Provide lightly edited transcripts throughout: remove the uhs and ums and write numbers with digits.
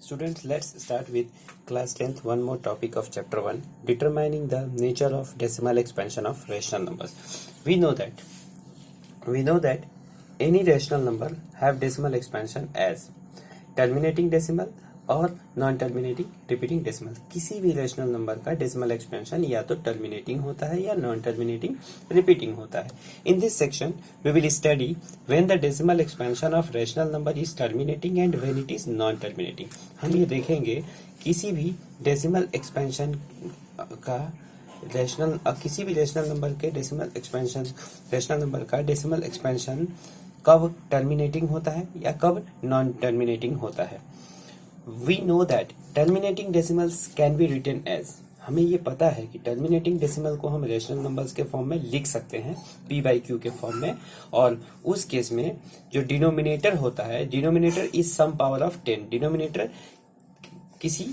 Students, let's start with class 10th one more topic of chapter 1, determining the nature of decimal expansion of rational numbers. We know that any rational number have decimal expansion as terminating decimal और non terminating repeating decimal. किसी भी rational number का decimal expansion या तो terminating होता है या non terminating repeating होता है. In this section we will study when the decimal expansion of rational number is terminating and when it is non terminating. हम ये देखेंगे किसी भी डेसिमल एक्सपेंशन का किसी भी रेशनल नंबर के डेसिमल एक्सपेंशन रेशनल नंबर का डेसिमल एक्सपेंशन कब टर्मिनेटिंग होता है या कब नॉन टर्मिनेटिंग होता है. We know that terminating decimals can be written as, हमें ये पता है कि टर्मिनेटिंग डेसिमल को हम रेशनल नंबर्स के फॉर्म में लिख सकते हैं p बाई क्यू के फॉर्म में. और उस केस में जो डिनोमिनेटर होता है, denominator is some power of 10. Denominator किसी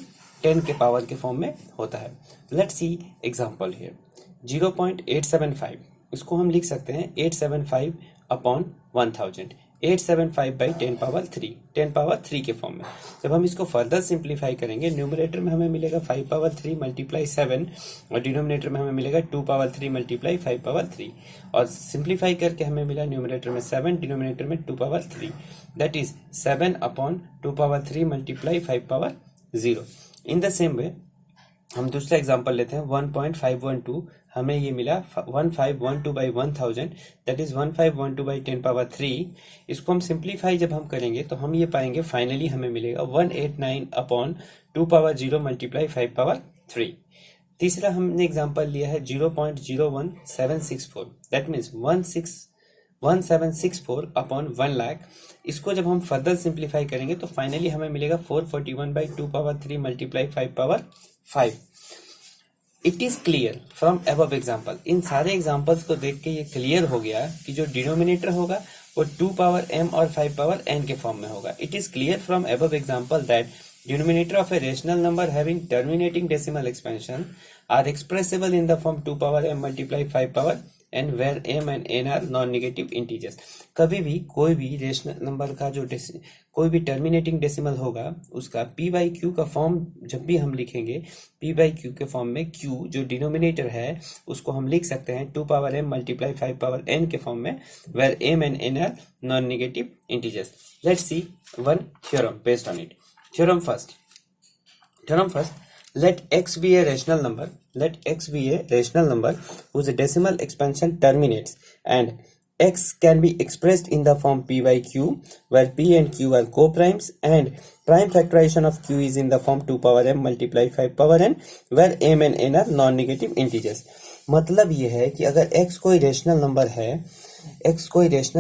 10 के पावर के फॉर्म में होता है. Let's see example here. 0.875 इसको हम लिख सकते हैं 875 अपॉन 1000. 875 बाई 10 पावर 3 के फॉर्म में. जब हम इसको फर्दर सिंप्लीफाई करेंगे, न्यूमरेटर में हमें मिलेगा 5 पावर 3 मल्टीप्लाई 7 और डिनोमिनेटर में हमें मिलेगा 2 पावर 3 मल्टीप्लाई 5 पावर 3. और सिंप्लीफाई करके हमें मिला न्यूमरेटर में 7, डिनोमिनेटर में 2 power 3. That is 7 upon 2 power 3 multiply 5 power 0. In the same way हम दूसरा एग्जांपल लेते हैं 1.512. हमें ये मिला 1512 by 1000. That is 1512 by 10 power 3. इसको हम सिंप्लीफाई जब हम करेंगे तो हम ये पाएंगे फाइनली हमें मिलेगा 189 अपॉन 2 पावर 0 मल्टीप्लाई 5 पावर 3. तीसरा हमने एग्जांपल लिया है 0.01764. That means 1764 upon 1 lakh. इसको जब हम फर्दर सिंप्लीफाई करेंगे तो फाइनली हमें मिलेगा 441 by 2 power 3 multiply 5 power 5. It is clear from above example. इन सारे एग्जाम्पल्स को देख के ये क्लियर हो गया कि जो डिनोमिनेटर होगा वो 2 पावर m और 5 पावर n के फॉर्म में होगा. It is clear from above example that denominator of a rational number having terminating decimal expansion are expressible in the form 2 power m multiply 5 power n where m and n are non-negative integers. कभी भी कोई भी rational number का जो कोई भी terminating decimal होगा उसका p बाई क्यू का फॉर्म जब भी हम लिखेंगे p बाई क्यू के फॉर्म में q जो डिनोमिनेटर है उसको हम लिख सकते हैं 2 power m multiply 5 power n के फॉर्म में where m and n are non-negative integers. Let's see one theorem based on it. Theorem first. Let x be a rational number. Let x be a rational number whose decimal expansion terminates, and x can be expressed in the form p by q, where p and q are co-primes, and prime factorization of q is in the form 2 power m multiply 5 power n, where m and n are non-negative integers. मतलब ये है कि अगर x कोई rational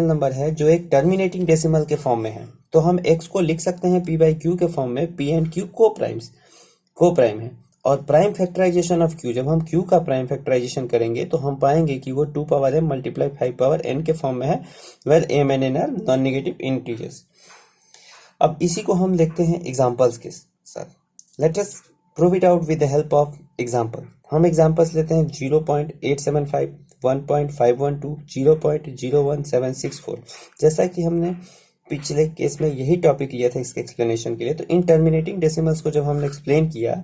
number है जो एक terminating decimal के फॉर्म में है तो हम x को लिख सकते हैं p बाई क्यू के फॉर्म में. p एंड q को-प्राइम है. और प्राइम फैक्टराइजेशन ऑफ q, जब हम q का प्राइम फैक्टराइजेशन करेंगे तो हम पाएंगे कि वो 2 power m multiply 5 power n के फॉर्म में है where m and n are non negative integers. अब इसी को हम देखते हैं एग्जांपल्स के साथ. Let us prove it out with the help of example. हम एग्जांपल्स लेते हैं 0.875, 1.512, 0.01764. जैसा कि हमने पिछले केस में यही टॉपिक लिया था इसके एक्सप्लेनेशन के लिए. तो इन टर्मिनेटिंग डेसिमल्स को जब हमने एक्सप्लेन किया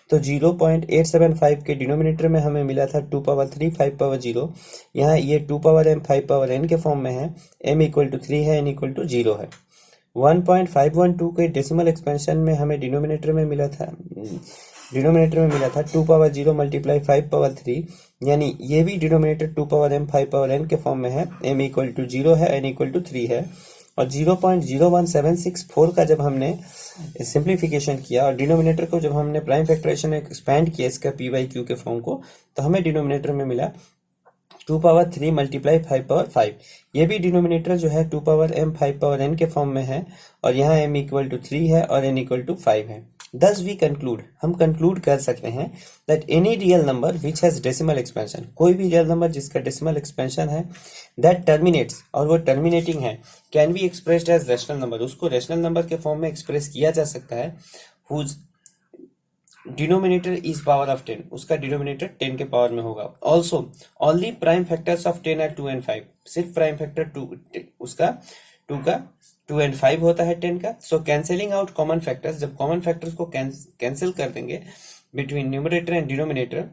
तो 0.875 के डिनोमिनेटर में हमें मिला था 2 पावर 3 5 पावर 0. यहाँ ये 2 पावर m 5 पावर n के फॉर्म में है. m इक्वल टू 3 है, n इक्वल टू 0 है. 1.512 के डेसिमल एक्सपेंशन में हमें डिनोमिनेटर में मिला था 2 पावर 0 मल्टीप्लाई 5 पावर 3. यानी ये भी denominator 2 power m 5 power n के फॉर्म में है. m इक्वल टू 0 है, n इक्वल टू 3 है. और 0.01764 का जब हमने सिंप्लीफिकेशन किया और डिनोमिनेटर को जब हमने प्राइम फैक्टराइजेशन में एक्सपैंड किया इसका p बाई क्यू के फॉर्म को, तो हमें डिनोमिनेटर में मिला 2 पावर 3 मल्टीप्लाई 5 पावर 5. ये भी डिनोमिनेटर जो है 2 पावर m 5 पावर n के फॉर्म में है और यहाँ m इक्वल टू 3 है और n इक्वल टू 5 है. Thus we conclude, हम कंक्लूड कर सकते हैं that any real number which has decimal expansion, कोई भी रियल नंबर जिसका डेसिमल एक्सपेंशन है that terminates और वो टर्मिनेटिंग है, can be expressed as rational number, उसको रेशनल नंबर के फॉर्म में एक्सप्रेस किया जा सकता है whose denominator is power of 10, उसका डिनोमिनेटर 10 के पावर में होगा. Also only prime factors of 10 are 2 and 5, सिर्फ प्राइम फैक्टर 2 उसका 2 का 2 and 5 होता है 10 का। सो कैंसिलिंग आउट कॉमन फैक्टर्स, जब कॉमन फैक्टर्स को कैंसिल कर देंगे between numerator and denominator,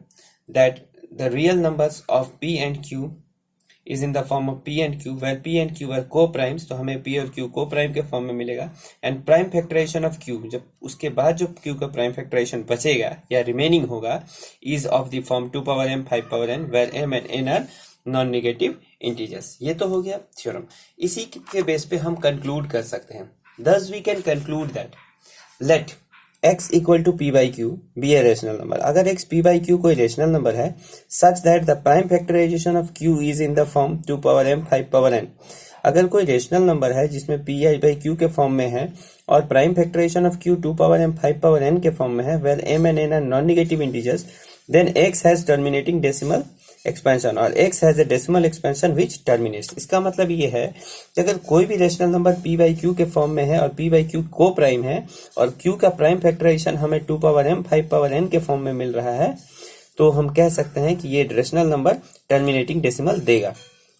that the real numbers of p and q is in the form of p and q, where p and q are co-primes, तो हमें p और q co-prime के form में मिलेगा। And prime factorization of q, जब उसके बाद जो q का प्राइम फैक्टराइजेशन बचेगा या रिमेनिंग होगा, is of the form 2 power m 5 power n, where m and n are non negative integers. ये तो हो गया थ्योरम। इसी के बेस पे हम कंक्लूड कर सकते हैं। thus we can conclude that let x equal to p by q be a rational number। अगर x p by q कोई रेशनल नंबर है such that the prime factorization of q is in the form 2 power m 5 power n। अगर कोई rational number है जिसमें p i by q के form में है और prime factorization of q 2 power m 5 power n के फॉर्म में है, where m and n are non-negative integers, then x has terminating decimal expansion और x has a decimal expansion which terminates. इसका मतलब ये है कि अगर कोई भी rational number p by q के फॉर्म में है और p बाई q को प्राइम है और q का प्राइम फैक्टराइजेशन हमें 2 पावर m 5 पावर n के फॉर्म में मिल रहा है, तो हम कह सकते हैं कि ये रेशनल नंबर टर्मिनेटिंग डेसिमल देगा।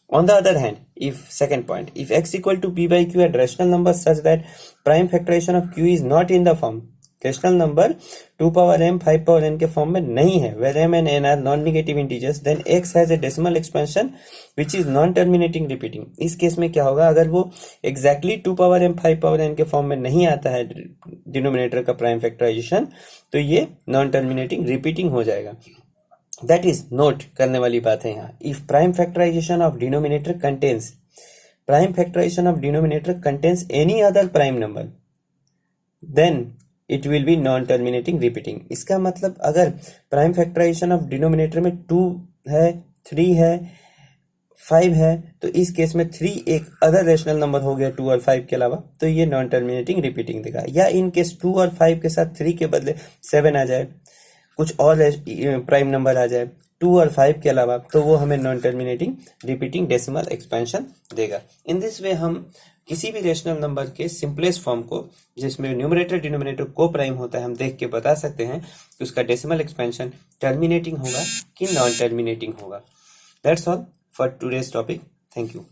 On the other hand, if second point, if x equal to p by q at rational number such that prime factorization of q is not in the form, rational number 2 power m 5 power n के form में नहीं है, where m and n are non negative integers, then x has a decimal expansion which is non terminating repeating। इस case में क्या होगा, अगर वो exactly 2 power m 5 power n के फॉर्म में नहीं आता है डिनोमिनेटर का प्राइम फैक्टराइजेशन, तो ये नॉन टर्मिनेटिंग रिपीटिंग हो जाएगा। दैट इज नोट करने वाली बात है यहाँ। If prime factorization of denominator contains, prime factorization of denominator contains any other prime number, then it will be non terminating repeating. इसका मतलब अगर प्राइम फैक्टराइजेशन ऑफ डिनोमिनेटर में 2 है, 3 है, 5 है, तो इस केस में 3 एक अदर रेशनल नंबर हो गया 2 और 5 के अलावा, तो ये नॉन टर्मिनेटिंग रिपीटिंग देगा। या इन केस 2 और 5 के साथ 3 के बदले 7 आ जाए, कुछ और प्राइम नंबर आ जाए 2 और 5 के अलावा, तो वो हमें non terminating repeating decimal expansion देगा। इन दिस वे हम किसी भी रेशनल नंबर के सिंपलेस्ट फॉर्म को, जिसमें न्यूमरेटर डिनोमिनेटर को प्राइम होता है, हम देख के बता सकते हैं कि उसका डेसिमल एक्सपेंशन टर्मिनेटिंग होगा कि नॉन टर्मिनेटिंग होगा। That's all for today's topic. Thank you.